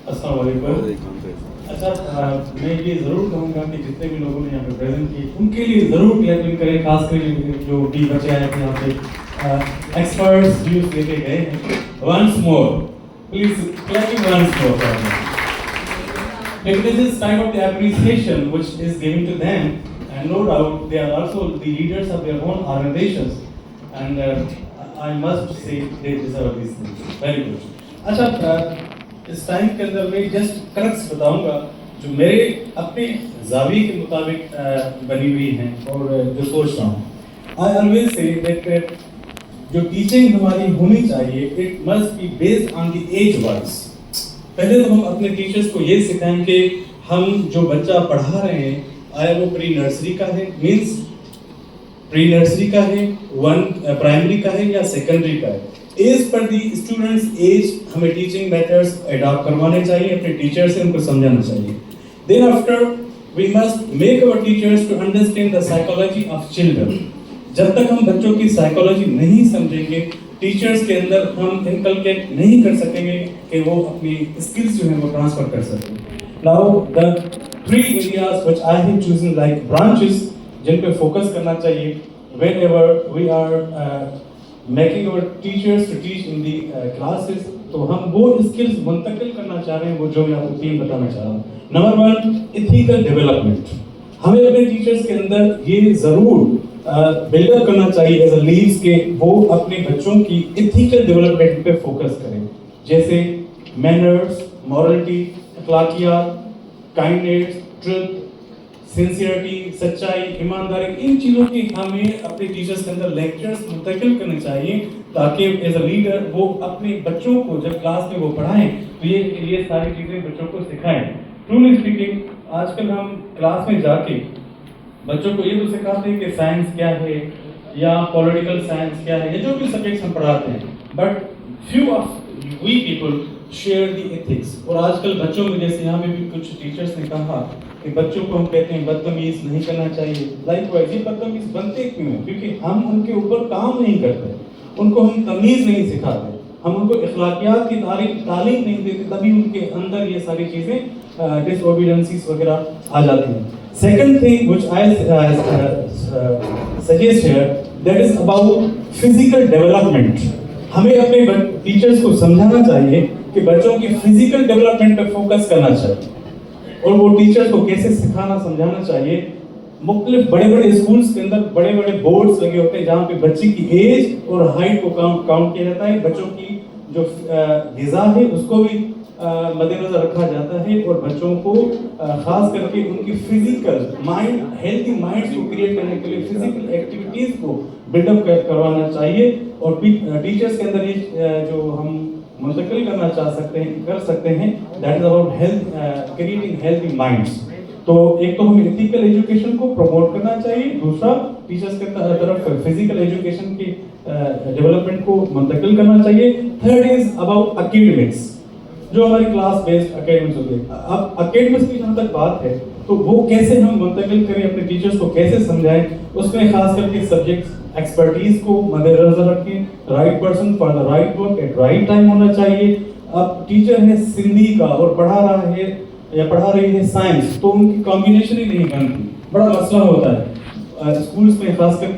السلام علیکم. اچھا میں یہ ضرور کہوں گا کہ جتنے بھی لوگوں نے یہاں پہ پریزنٹ کی ان کے لیے ضرور کلیپنگ کریں, خاص کر جو بھی بچے آئے تھے یہاں پہ ایکسپرٹس ویوز لے کے گئے ہیں. Once more please clapping once more for them. Because this is kind of the appreciation which is given to them, and no doubt they are also the leaders of their own organizations, and I must say they deserve these things. Very good. اچھا اس time کے اندر میں just crux بتاؤں گا جو میرے اپنے زاویے کے مطابق بنی ہوئی ہیں اور جو سوچ رہا ہوں. I always say that جو ٹیچنگ ہماری ہونی چاہیے it must be based on the age wise. پہلے تو ہم اپنے ٹیچرز کو یہ سکھائیں کہ ہم جو بچہ پڑھا رہے ہیں آیا وہ پری نرسری کا ہے, مینس پری نرسری کا ہے, ون پرائمری کا ہے یا سیکنڈری کا ہے. As per the students age ہمیں ٹیچنگ میتھڈس اڈاپٹ کروانے چاہیے, اپنے ٹیچر سے ان کو سمجھانا چاہیے. Then after we must make over teachers to understand the psychology of children. جب تک ہم بچوں کی سائیکالوجی نہیں سمجھیں گے ٹیچرز کے اندر ہم انکلکیٹ نہیں کر سکیں گے کہ وہ اپنی اسکلز جو ہیں وہ ٹرانسفر کر سکیں. Now the 3 areas which I have chosen like branches جن پہ فوکس کرنا چاہیے whenever we are making our teachers to teach in the classes. تو ہم وہ اسکلز منتقل کرنا چاہ رہے ہیں وہ جو میں آپ کو 3 بتانا چاہ رہا ہوں. Number 1 ethical development. ہمیں اپنے ٹیچرز کے اندر یہ ضرور بلڈ اپ کرنا چاہیے ایز اے لیڈس کہ وہ اپنے بچوں کی ایتھیکل ڈیولپمنٹ پہ فوکس کریں, جیسے مینرز, مورلٹی, اخلاقیات, کائنڈنیس, ٹروتھ, سنسیئرٹی, سچائی, ایمانداری. ان چیزوں کی ہمیں اپنے ٹیچرز کے اندر لیکچرز منتقل کرنے چاہیے تاکہ ایز اے لیڈر وہ اپنے بچوں کو جب کلاس میں وہ پڑھائیں تو یہ ساری چیزیں بچوں کو سکھائیں. ٹرولی اسپیکنگ آج کل ہم کلاس میں جا کے بچوں کو یہ تو سکھاتے ہیں کہ سائنس کیا ہے یا پولیٹیکل سائنس کیا ہے یا جو بھی سبجیکٹس ہم پڑھاتے ہیں, but few of we people share the ethics. اور آج کل بچوں میں جیسے یہاں پہ بھی کچھ ٹیچرس نے کہا کہ بچوں کو ہم کہتے ہیں بدتمیز نہیں کرنا چاہیے. لائک وائز یہ بدتمیز بنتے کیوں ہیں؟ کیونکہ ہم ان کے اوپر کام نہیں کرتے, ان کو ہم تمیز نہیں سکھاتے, ہم ان کو اخلاقیات کی تعلیم نہیں دیتے, تبھی ان کے اندر یہ ساری چیزیں ڈس اوبیڈنسیز وغیرہ آ جاتی ہیں. Second thing which I suggest here, that is about physical development. ہمیں اپنے ٹیچرز کو سمجھانا چاہیے کہ بچوں کی فزیکل ڈیولپمنٹ پہ فوکس کرنا چاہیے اور وہ ٹیچرز کو کیسے سکھانا سمجھانا چاہیے. مختلف بڑے بڑے اسکولس کے اندر بڑے بڑے بورڈز لگے ہوتے ہیں جہاں پہ بچے کی ایج اور ہائٹ کو کاؤنٹ کیا جاتا ہے, بچوں کی جو غذا ہے اس کو بھی مد نظر رکھا جاتا ہے اور بچوں کو خاص کر کے ان کی فزیکل مائنڈ, ہیلتھی مائنڈس کو کریٹ کرنے کے لیے فزیکل ایکٹیویٹیز کو بلڈ اپ کروانا چاہیے. اور ٹیچرز کے اندر یہ جو ہم منتقل کرنا چاہ سکتے ہیں کر سکتے ہیں that is about health, creating healthy minds. تو ایک تو ہمیں ایتھیکل ایجوکیشن کو پروموٹ کرنا چاہیے, دوسرا ٹیچرز کے طرف فزیکل ایجوکیشن کی ڈیولپمنٹ کو منتقل کرنا چاہیے. تھرڈ از اباؤٹ اکیڈمکس, جو ہماری کلاس بیسڈ اکیڈمکس ہوتی ہے. اب اکیڈمکس کی جہاں تک بات ہے تو وہ کیسے ہم منتقل کریں, اپنے ٹیچرز کو کیسے سمجھائیں, اس میں خاص کر کے سبجیکٹس ایکسپرٹیز کو مد نظر رکھیں. Right person for the right work at right time ہونا چاہیے. اب ٹیچر ہے سندھی کا اور پڑھا رہا ہے یا پڑھا رہی ہے سائنس, تو ان کی کمبینیشن ہی نہیں بنتی, بڑا مسئلہ ہوتا ہے اسکولس میں خاص کر